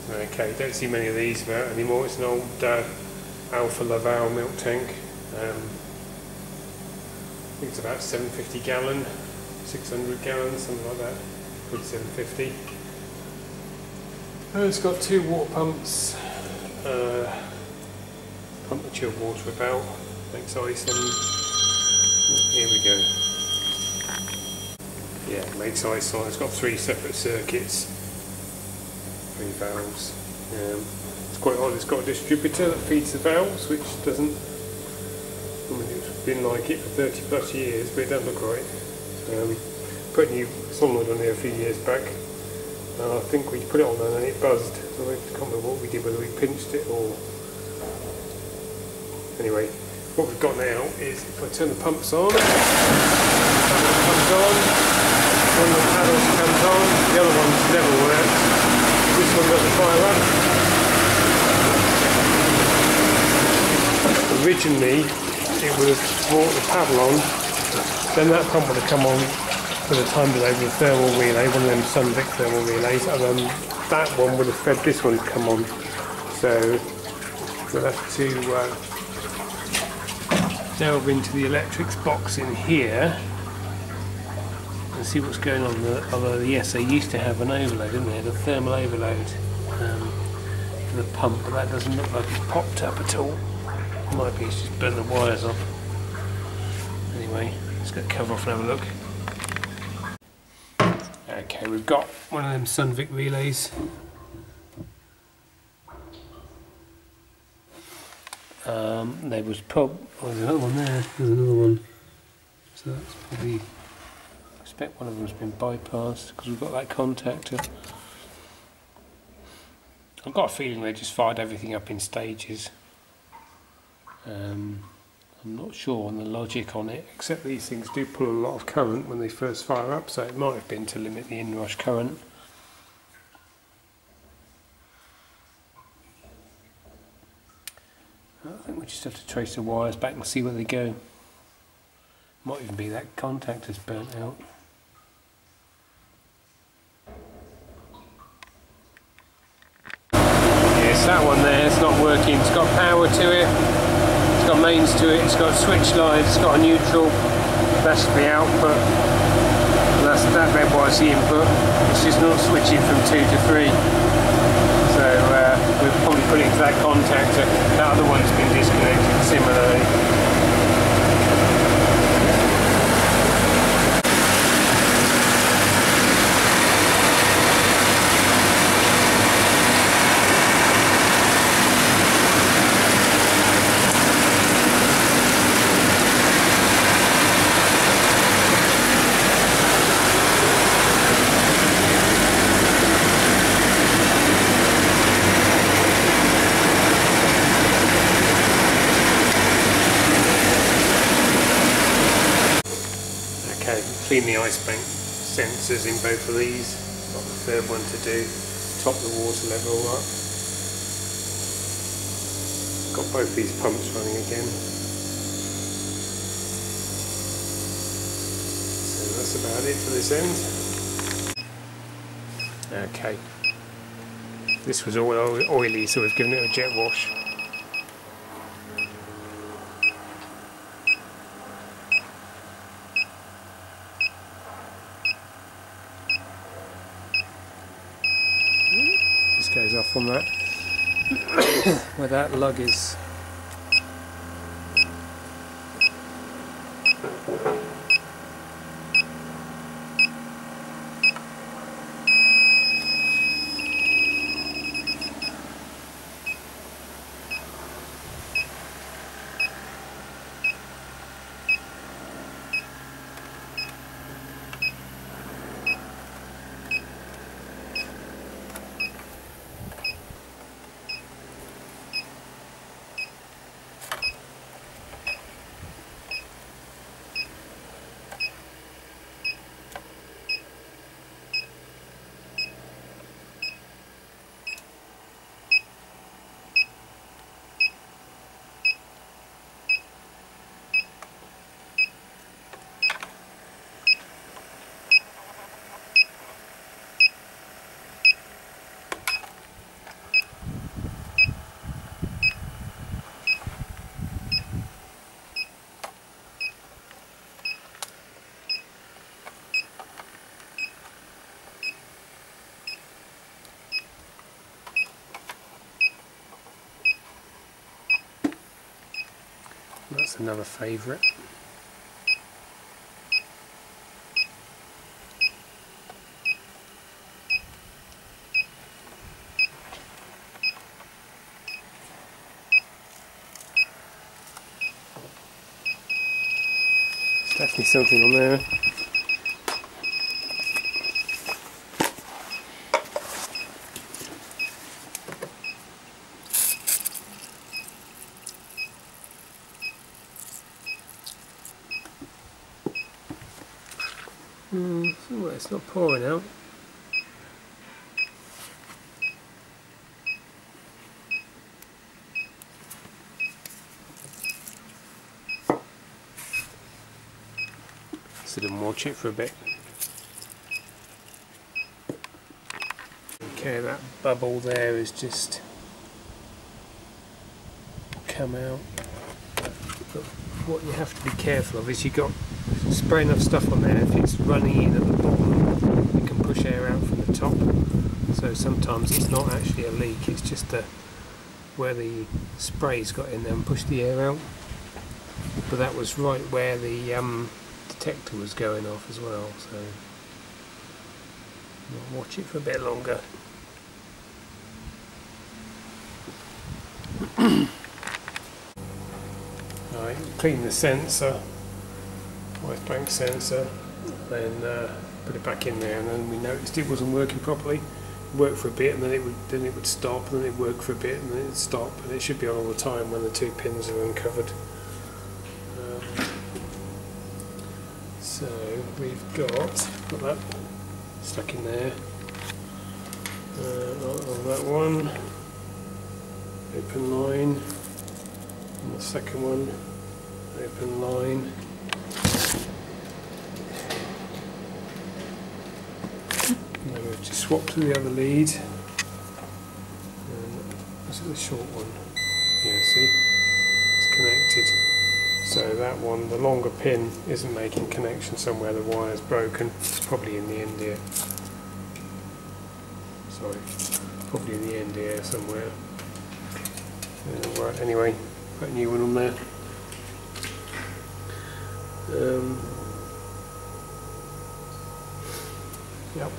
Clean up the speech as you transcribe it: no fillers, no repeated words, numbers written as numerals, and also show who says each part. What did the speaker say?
Speaker 1: Okay, don't see many of these about anymore. It's an old ALFA LAVAL milk tank. I think it's about 750 gallon, 600 gallons, something like that. Probably 750. It's got 2 water pumps. Pump the chilled water about, makes ice on. Here we go. Yeah, it makes ice on. It's got 3 separate circuits, 3 valves. It's quite odd. It's got a distributor that feeds the valves, which doesn't. I mean, it's been like it for 30 plus years, but it doesn't look right. We put a new solenoid on there a few years back. I think we put it on and then it buzzed. So I can't remember what we did, whether we pinched it or. Anyway, what we've got now is if I turn the pumps on, one of the paddles comes on, the other one's never worked. This one doesn't fire up. Originally, it would have brought the paddle on, then that pump would have come on with a time delay with a thermal relay, one of them Sunvic thermal relays, and then that one would have fed this one to come on. So we'll have to delve into the electrics box in here and see what's going on. Although yes, they used to have an overload, didn't they? The thermal overload for the pump, but that doesn't look like it's popped up at all. It might be it's just burnt the wires off. Anyway, let's get the cover off and have a look. Okay, we've got one of them Sunvic relays. There was oh, there's another one there. There's another one. So that's probably. I expect one of them's been bypassed because we've got that contactor. I've got a feeling they just fired everything up in stages. I'm not sure on the logic on it, except these things do pull a lot of current when they first fire up, so it might have been to limit the inrush current. I think we just have to trace the wires back and see where they go. Might even be that contactor's burnt out. Yes, that one there, it's not working. It's got power to it, it's got mains to it, it's got switch lines, it's got a neutral. That's the output. And that red wire's the input. It's just not switching from 2 to 3. So we'll probably put it into that contactor. That other one's been disconnected similarly. Clean the ice bank sensors in both of these. Got the third one to do. Top the water level up. Got both these pumps running again. So that's about it for this end. Okay. This was all oily, so we've given it a jet wash. Goes off on that where that lug is. That's another favourite. There's definitely something on there. Well, it's not pouring out. So then watch it for a bit. Okay, that bubble there is just come out. But what you have to be careful of is you've got spray enough stuff on there. If it's running in at the bottom, you can push air out from the top. So sometimes it's not actually a leak, it's just where the spray's got in there and pushed the air out. But that was right where the detector was going off as well, so I'll watch it for a bit longer. Alright, clean the sensor, white bank sensor, then put it back in there, and then we noticed it wasn't working properly. It worked for a bit and then it would stop, and then it worked for a bit and then it would stop, and it should be on all the time when the two pins are uncovered. So we've got that stuck in there. On that one, open line. On the second one, open line. And then we've just swapped to the other lead. This is the short one. Yeah, see? It's connected. So that one, the longer pin, isn't making connection somewhere, the wire's broken. It's probably in the end here. Sorry, probably in the end here somewhere. Right, anyway, put a new one on there. Yep.